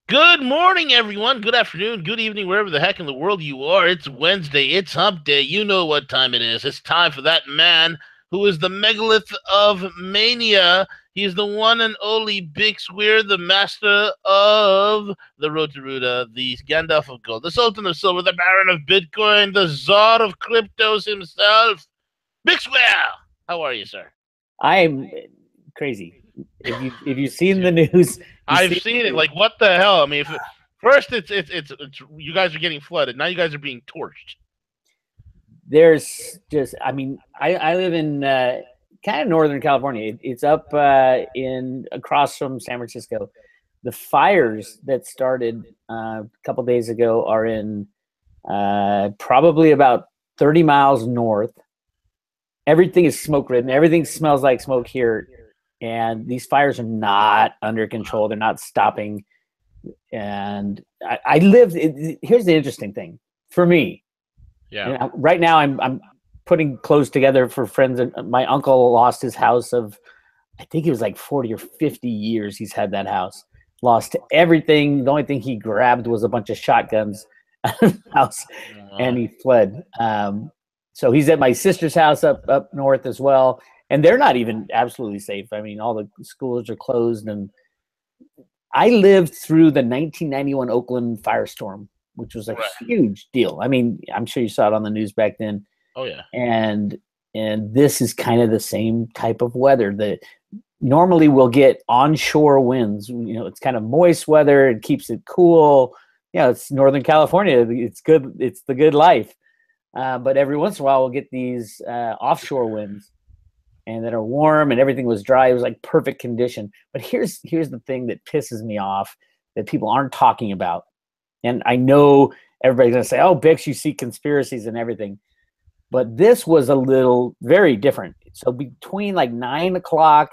Good morning, everyone. Good afternoon, good evening, wherever the heck in the world you are. It's Wednesday. It's Hump Day. You know what time it is. It's time for that man who is the megalith of mania. He is the one and only Bix Weir, the master of the Rotaruda, the Gandalf of Gold, the Sultan of Silver, the Baron of Bitcoin, the Czar of Cryptos himself. Bix Weir! How are you, sir? I'm crazy. If you've seen the news, you I've see seen it. Like, what the hell? I mean, first it's you guys are getting flooded. Now you guys are being torched. there's just. I mean, I live in kind of Northern California. It's up in across from San Francisco. The fires that started a couple days ago are in probably about 30 miles north. Everything is smoke ridden. Everything smells like smoke here, and these fires are not under control. They're not stopping. And I lived. Here's the interesting thing for me. Yeah. And right now, I'm putting clothes together for friends. My uncle lost his house of, I think it was like 40 or 50 years. He's had that house. Lost everything. The only thing he grabbed was a bunch of shotguns out of the house, and Wow. he fled. So he's at my sister's house up north as well, and they're not even absolutely safe. I mean, all the schools are closed, and I lived through the 1991 Oakland firestorm, which was a Right. huge deal. I mean, I'm sure you saw it on the news back then. Oh yeah. And this is kind of the same type of weather that normally we'll get onshore winds. You know, it's kind of moist weather. It keeps it cool. You know, it's Northern California. It's good. It's the good life. But every once in a while, we'll get these offshore winds and that are warm and everything was dry. It was like perfect condition. But here's the thing that pisses me off that people aren't talking about. And I know everybody's gonna say, "Oh, Bix, you see conspiracies and everything," but this was a little very different. So between like 9 o'clock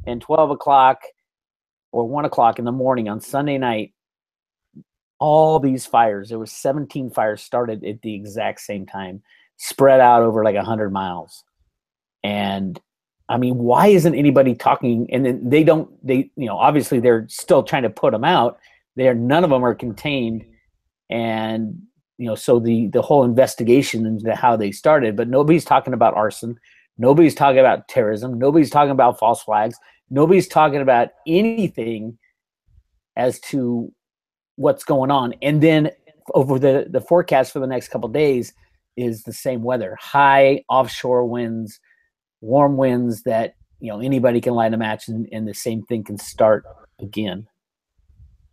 and 12 o'clock or 1 o'clock in the morning on Sunday night, all these fires, there was 17 fires started at the exact same time, spread out over like 100 miles. And I mean, why isn't anybody talking? And then obviously they're still trying to put them out. None of them are contained. And, so the whole investigation into how they started, but nobody's talking about arson. Nobody's talking about terrorism. Nobody's talking about false flags. Nobody's talking about anything as to what's going on. And then over the forecast for the next couple of days is the same weather, high offshore winds, warm winds that anybody can light a match, and the same thing can start again.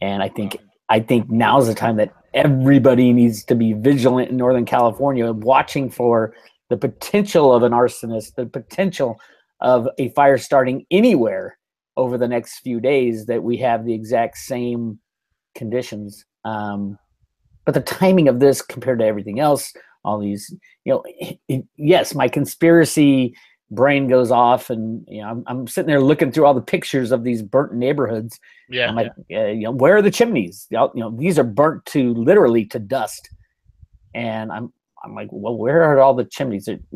And I think now's the time that everybody needs to be vigilant in Northern California, watching for the potential of an arsonist, the potential of a fire starting anywhere over the next few days, that we have the exact same conditions. But the timing of this compared to everything else, all these, yes, my conspiracy brain goes off, and I'm sitting there looking through all the pictures of these burnt neighborhoods. Yeah. I'm like, where are the chimneys? These are burnt to literally to dust, and I'm like, well, where are all the chimneys? In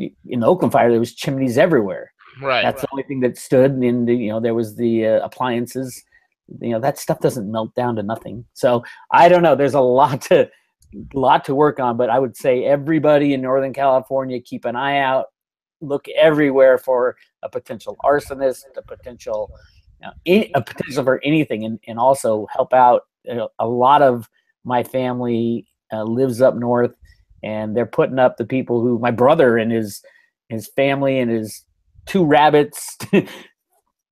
the Oakland fire, there was chimneys everywhere. Right. That's the only thing that stood. And there was the appliances. That stuff doesn't melt down to nothing. So I don't know. There's a lot to work on, but I would say everybody in Northern California, keep an eye out, look everywhere for a potential arsonist, a potential for anything, and also help out. A lot of my family lives up north, and they're putting up the people who my brother and his family and his two rabbits,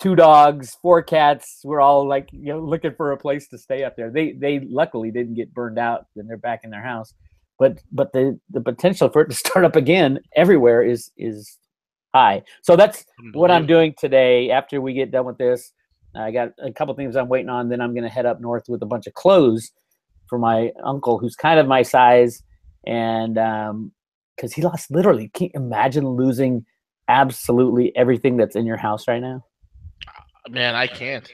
two dogs, four cats. We're all like looking for a place to stay up there. They luckily didn't get burned out, and they're back in their house. But the potential for it to start up again everywhere is high. So that's what I'm Unbelievable. doing today. After we get done with this, I got a couple things I'm waiting on. Then I'm going to head up north with a bunch of clothes for my uncle, who's kind of my size, and because he lost literally. Can you imagine losing absolutely everything that's in your house right now? Man, I can't.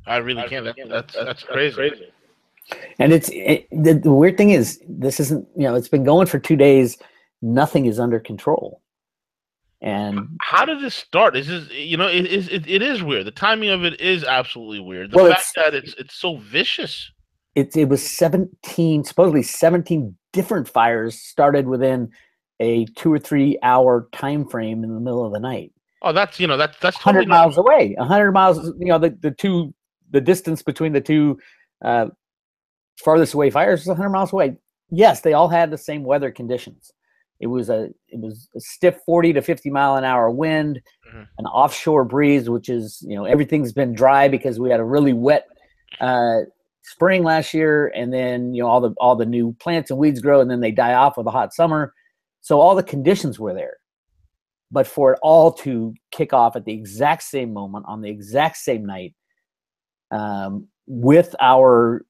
I really can't. That's crazy. And the weird thing is, this isn't, it's been going for 2 days. Nothing is under control. And How did this start? Is this it is weird. The timing of it is absolutely weird. The well, fact it's that it's so vicious. it was 17, supposedly 17 different fires started within a 2 or 3 hour time frame in the middle of the night. Oh, that's 100 totally miles normal. away. 100 miles. The distance between the two farthest away fires is 100 miles away. Yes, they all had the same weather conditions. It was a stiff 40 to 50 mile an hour wind, an offshore breeze, which is, everything's been dry because we had a really wet spring last year, and then all the new plants and weeds grow, and then they die off with a hot summer. So all the conditions were there, but for it all to kick off at the exact same moment on the exact same night, with our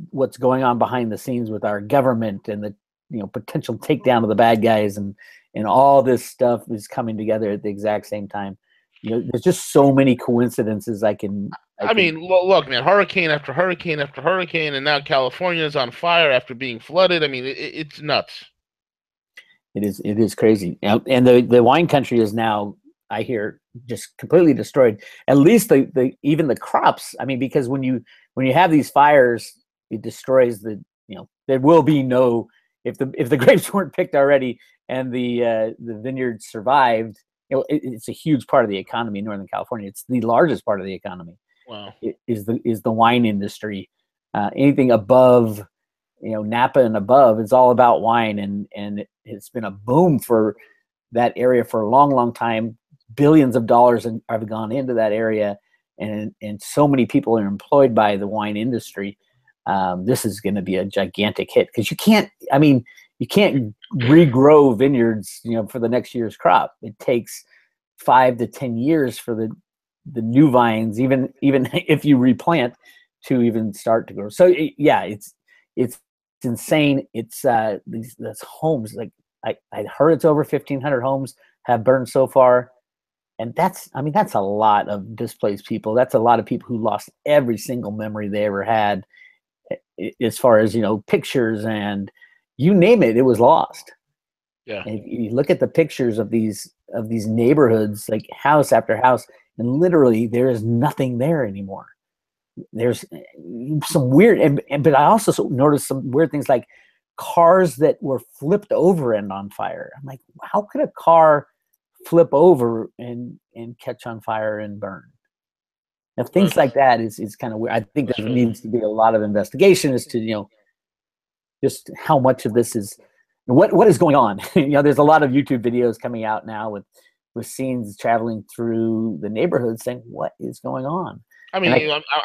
what's going on behind the scenes with our government and the potential takedown of the bad guys, and all this stuff is coming together at the exact same time. There's just so many coincidences. I mean, look, man, hurricane after hurricane after hurricane, and now California is on fire after being flooded. I mean, it's nuts. It is crazy. And the wine country is now, I hear, just completely destroyed. At least even the crops. I mean, because when you have these fires, it destroys there will be no, if the grapes weren't picked already and the vineyards survived, it's a huge part of the economy in Northern California. It's the largest part of the economy. Wow. Is the wine industry. Anything above, Napa and above, it's all about wine, and it's been a boom for that area for a long, long time. Billions of dollars have gone into that area, and so many people are employed by the wine industry. This is going to be a gigantic hit, because you can't regrow vineyards, for the next year's crop. It takes 5 to 10 years for the new vines, even if you replant, to even start to grow. So it's insane. It's these homes, like I heard it's over 1,500 homes have burned so far. And that's a lot of displaced people. That's a lot of people who lost every single memory they ever had, as far as, pictures and you name it, it was lost. Yeah. And if you look at the pictures of these neighborhoods, like house after house, and literally there is nothing there anymore. There's some weird, but I also noticed some weird things, like cars that were flipped over and on fire. I'm like, how could a car flip over and catch on fire and burn? Now, things like that is kind of weird. I think there needs to be a lot of investigation as to, just how much of this is, what is going on. There's a lot of YouTube videos coming out now with scenes traveling through the neighborhood saying, what is going on? I mean,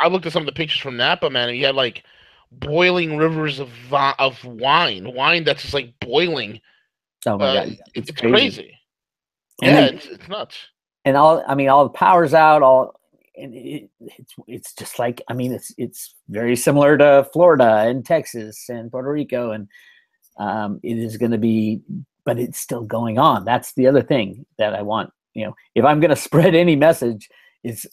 I looked at some of the pictures from Napa, man, and you had like boiling rivers of wine that's just like boiling. Oh my God, it's crazy. And it's nuts. And all the power's out. It's just like, it's very similar to Florida and Texas and Puerto Rico, and it is going to be, but it's still going on. That's the other thing that I want. If I'm going to spread any message, it's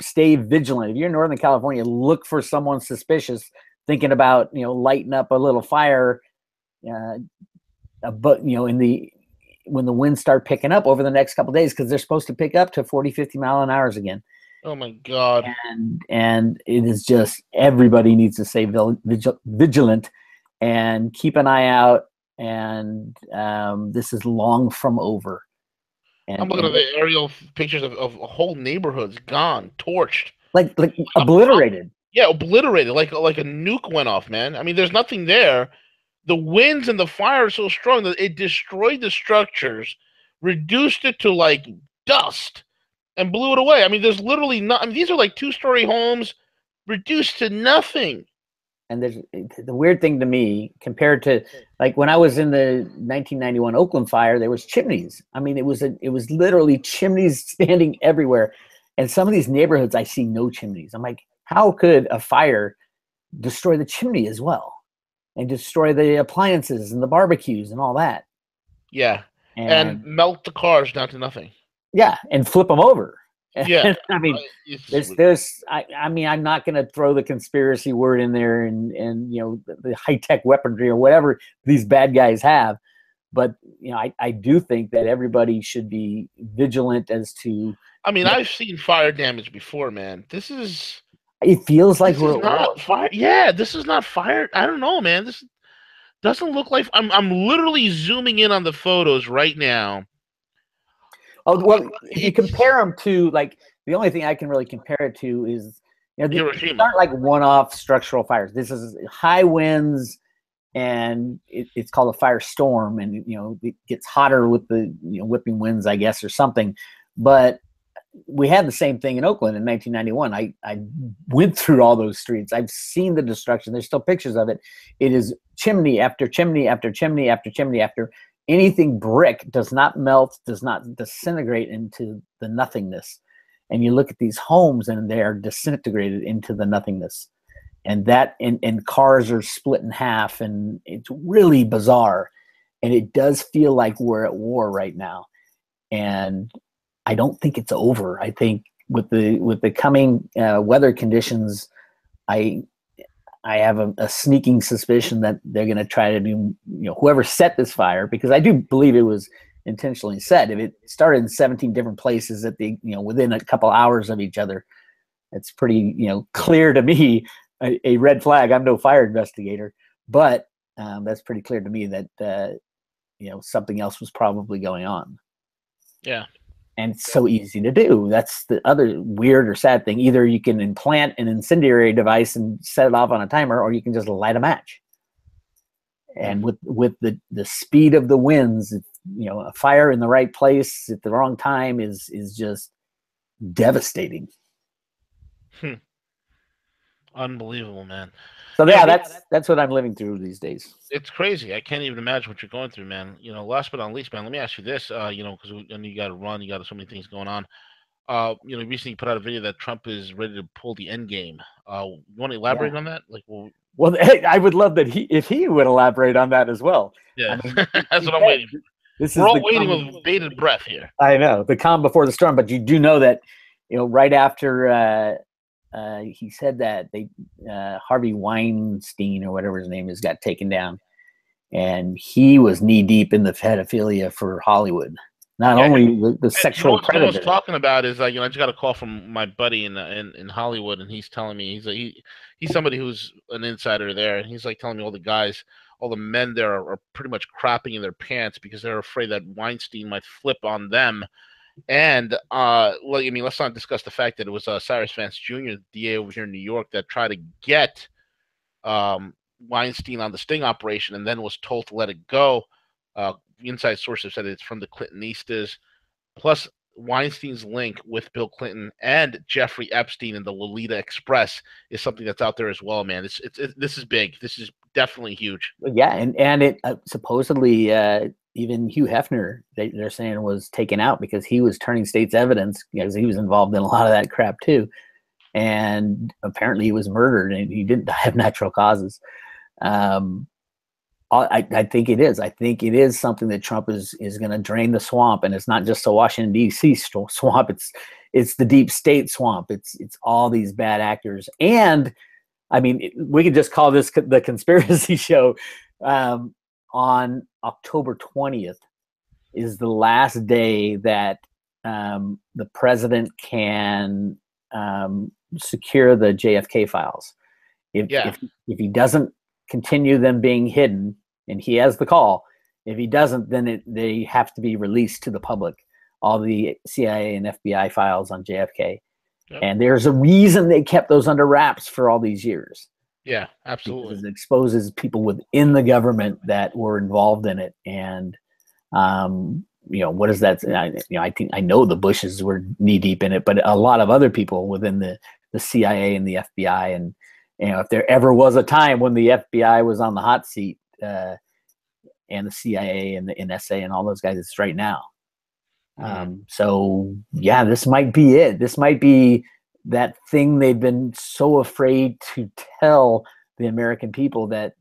stay vigilant. If you're in Northern California, look for someone suspicious thinking about lighting up a little fire, but when the winds start picking up over the next couple of days, because they're supposed to pick up to 40, 50 mile an hour again. Oh my God. And it is just, everybody needs to stay vigilant and keep an eye out. And this is long from over. And, I'm looking at the aerial pictures of whole neighborhoods gone, torched, like obliterated. Yeah, obliterated, like a nuke went off, man. I mean, there's nothing there. The winds and the fire are so strong that it destroyed the structures, reduced it to like dust, and blew it away. I mean, there's literally not. I mean, these are like 2-story homes reduced to nothing. And there's the weird thing to me, compared to like when I was in the 1991 Oakland fire, there was chimneys. I mean, it was literally chimneys standing everywhere. And some of these neighborhoods, I see no chimneys. I'm like, how could a fire destroy the chimney as well, and destroy the appliances and the barbecues and all that? Yeah, and melt the cars down to nothing. Yeah, and flip them over. Yeah, I mean, I'm not going to throw the conspiracy word in there and the high tech weaponry or whatever these bad guys have, but I do think that everybody should be vigilant as to. I mean, I've seen fire damage before, man. This is It feels like This we're is at war. not fire. Yeah, this is not fire. I don't know, man. This doesn't look like. I'm literally zooming in on the photos right now. Oh well, if you It's compare them to like the only thing I can really compare it to is these Hiroshima. aren't like one-off structural fires. This is high winds, and it's called a firestorm, and it gets hotter with the whipping winds, I guess, or something. But we had the same thing in Oakland in 1991. I went through all those streets. I've seen the destruction. There's still pictures of it. It is chimney after chimney after chimney after chimney after anything brick does not melt, does not disintegrate into the nothingness. And you look at these homes and they are disintegrated into the nothingness. And cars are split in half, and it's really bizarre. And it does feel like we're at war right now. And I don't think it's over. I think with the coming weather conditions, I have a sneaking suspicion that they're going to try to do, whoever set this fire, because I do believe it was intentionally set. If it started in 17 different places at within a couple hours of each other, it's pretty, clear to me, a red flag. I'm no fire investigator, but that's pretty clear to me that, something else was probably going on. Yeah. And it's so easy to do. That's the other weird or sad thing. Either you can implant an incendiary device and set it off on a timer, or you can just light a match. And with the speed of the winds, a fire in the right place at the wrong time is just devastating. Unbelievable, man. So yeah, that's what I'm living through these days. It's crazy. I can't even imagine what you're going through, man. Last but not least, man, let me ask you this. Because I know you got to run, you got so many things going on. Recently you put out a video that Trump is ready to pull the end game. You want to elaborate on that? Like, well, hey, I would love that if he would elaborate on that as well. Yeah, I mean, that's what I'm waiting for. We're all waiting with bated breath here. I know, the calm before the storm, but you do know that, right after he said that Harvey Weinstein or whatever his name is got taken down, and he was knee deep in the pedophilia for Hollywood. Not only the sexual predator. What I was talking about is I just got a call from my buddy in Hollywood, and he's telling me he's somebody who's an insider there, and he's like telling me all the men there are pretty much crapping in their pants because they're afraid that Weinstein might flip on them. And let's not discuss the fact that it was Cyrus Vance Jr., the DA over here in New York, that tried to get Weinstein on the sting operation and then was told to let it go. Inside sources said it's from the Clintonistas. Plus, Weinstein's link with Bill Clinton and Jeffrey Epstein and the Lolita Express is something that's out there as well, man. This is big. This is definitely huge. Yeah, and it supposedly even Hugh Hefner, they're saying, was taken out because he was turning state's evidence, because he was involved in a lot of that crap too. And apparently he was murdered, and he didn't die of natural causes. I think it is. I think it is something that Trump is going to drain the swamp, and it's not just the Washington D.C. swamp. It's the deep state swamp. It's all these bad actors. And I mean, we could just call this the conspiracy show. On October 20th is the last day that the president can secure the JFK files. If he doesn't continue them being hidden, and he has the call, if he doesn't, then they have to be released to the public, all the CIA and FBI files on JFK. Yep. And there's a reason they kept those under wraps for all these years. Yeah, absolutely. Because it exposes people within the government that were involved in it. And what is that? I know the Bushes were knee deep in it, but a lot of other people within the CIA and the FBI. And if there ever was a time when the FBI was on the hot seat, and the CIA and the NSA and all those guys, it's right now. So yeah, this might be it. This might be that thing they've been so afraid to tell the American people, that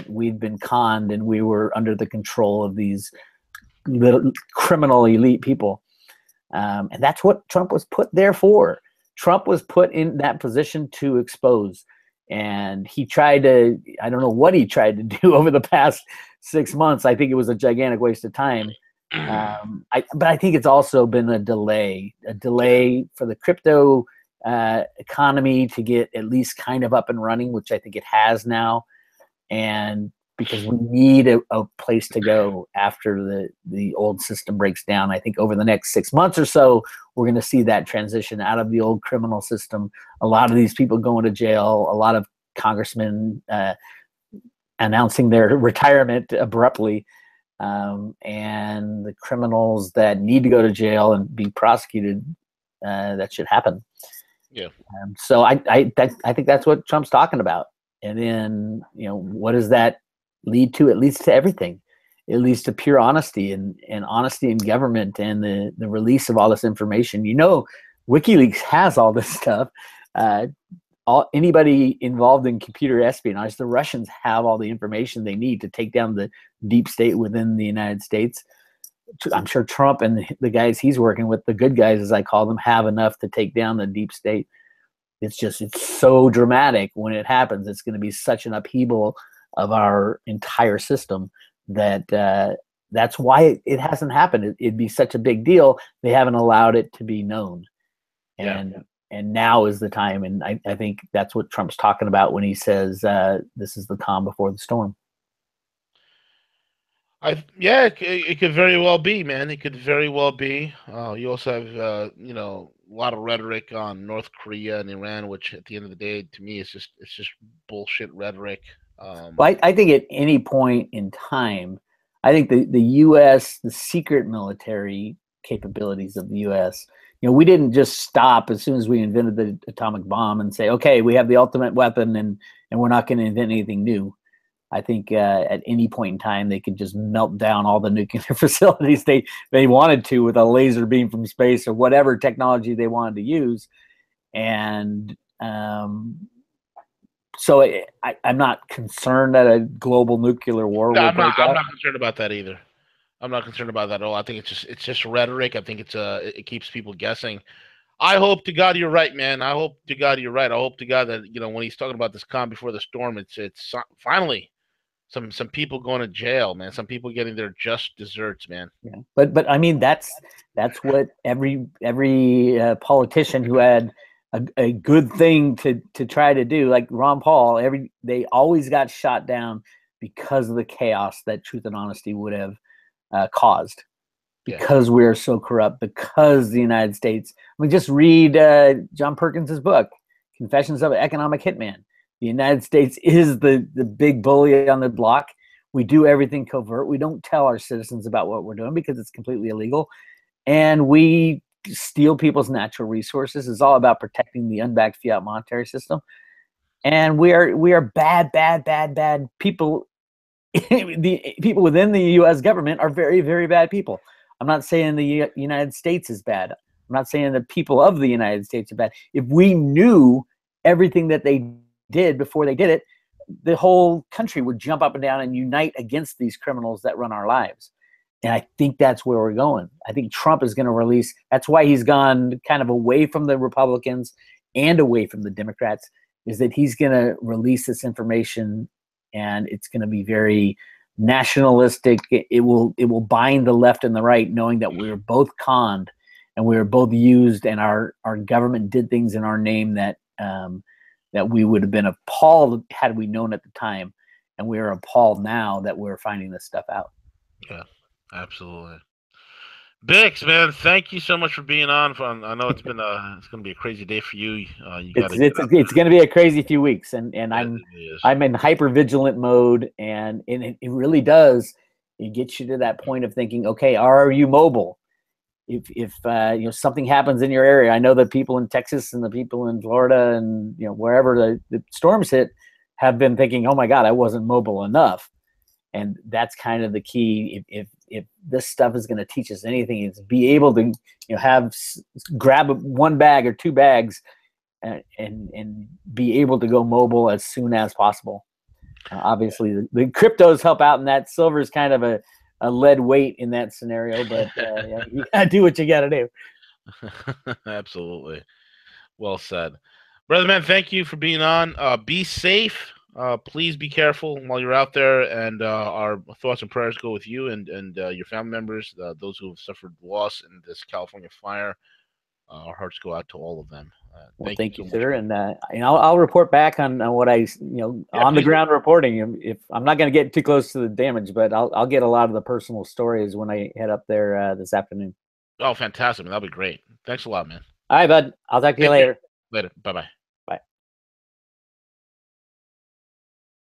we've been conned and we were under the control of these little criminal elite people. And that's what Trump was put there for. Trump was put in that position to expose. And he tried to, I don't know what he tried to do over the past 6 months. I think it was a gigantic waste of time. But I think it's also been a delay for the crypto economy to get at least kind of up and running, which I think it has now. And because we need a place to go after the old system breaks down. I think over the next 6 months or so, we're going to see that transition out of the old criminal system. A lot of these people going to jail, a lot of congressmen announcing their retirement abruptly, and the criminals that need to go to jail and be prosecuted, that should happen. Yeah. So I think that's what Trump's talking about. And then, what does that lead to? It leads to everything. It leads to pure honesty and honesty in government and the release of all this information. WikiLeaks has all this stuff. Anybody involved in computer espionage, the Russians have all the information they need to take down the deep state within the United States. I'm sure Trump and the guys he's working with, the good guys, as I call them, have enough to take down the deep state. It's so dramatic when it happens. It's going to be such an upheaval of our entire system that that's why it hasn't happened. It'd be such a big deal. They haven't allowed it to be known. And now is the time. And I think that's what Trump's talking about when he says this is the calm before the storm. It could very well be, man. It could very well be. You also have, a lot of rhetoric on North Korea and Iran, which at the end of the day, to me, it's just bullshit rhetoric. Well, I think at any point in time, I think the U.S., the secret military capabilities of the U.S., we didn't just stop as soon as we invented the atomic bomb and say, okay, we have the ultimate weapon and we're not going to invent anything new. I think at any point in time, they could just melt down all the nuclear facilities they wanted to with a laser beam from space or whatever technology they wanted to use. And so I'm not concerned that a global nuclear war will break out. I'm not concerned about that either. I'm not concerned about that at all. I think it's just rhetoric. I think it keeps people guessing. I hope to God you're right, man. I hope to God you're right. I hope to God that when he's talking about this calm before the storm, it's finally some people going to jail, man. Some people getting their just desserts, man. Yeah, but I mean that's what every politician who had a good thing to try to do, like Ron Paul, they always got shot down because of the chaos that Truth and Honesty would have caused, because we're so corrupt, because the United States. I mean, just read John Perkins's book, Confessions of an Economic Hitman. The United States is the big bully on the block. We do everything covert. We don't tell our citizens about what we're doing because it's completely illegal. And we steal people's natural resources. It's all about protecting the unbacked fiat monetary system. And we are bad people. The people within the U.S. government are very, very bad people. I'm not saying the United States is bad. I'm not saying the people of the United States are bad. If we knew everything that they did before they did it, the whole country would jump up and down and unite against these criminals that run our lives. And I think that's where we're going. I think Trump is going to release. That's why he's gone kind of away from the Republicans and away from the Democrats, is that he's going to release this information, and it's going to be very nationalistic. It will bind the left and the right, knowing that we were both conned and we were both used, and our government did things in our name that we would have been appalled had we known at the time, and we are appalled now that we're finding this stuff out. Yeah, absolutely. Bix, man, thank you so much for being on. I know it's going to be a crazy day for you. It's going to be a crazy few weeks, and I'm in hyper vigilant mode, and it really does. It gets you to that point of thinking, okay, are you mobile? If something happens in your area, I know the people in Texas and the people in Florida and wherever the storms hit have been thinking, oh my God, I wasn't mobile enough. And that's kind of the key. If this stuff is going to teach us anything, it's be able to grab one bag or two bags and be able to go mobile as soon as possible. Obviously, the cryptos help out, and that silver is kind of a lead weight in that scenario. But you gotta do what you gotta do. Absolutely, well said, brother man. Thank you for being on. Be safe. Please be careful while you're out there, and our thoughts and prayers go with you and your family members, those who have suffered loss in this California fire. Our hearts go out to all of them. Well, You thank so you, much, sir, man. and I'll report back on what I Yeah, on the please do. ground reporting. If I'm not going to get too close to the damage, but I'll get a lot of the personal stories when I head up there this afternoon. Oh, fantastic, man. That'll be great. Thanks a lot, man. All right, bud. I'll talk to you Take care. later. Later. Bye bye.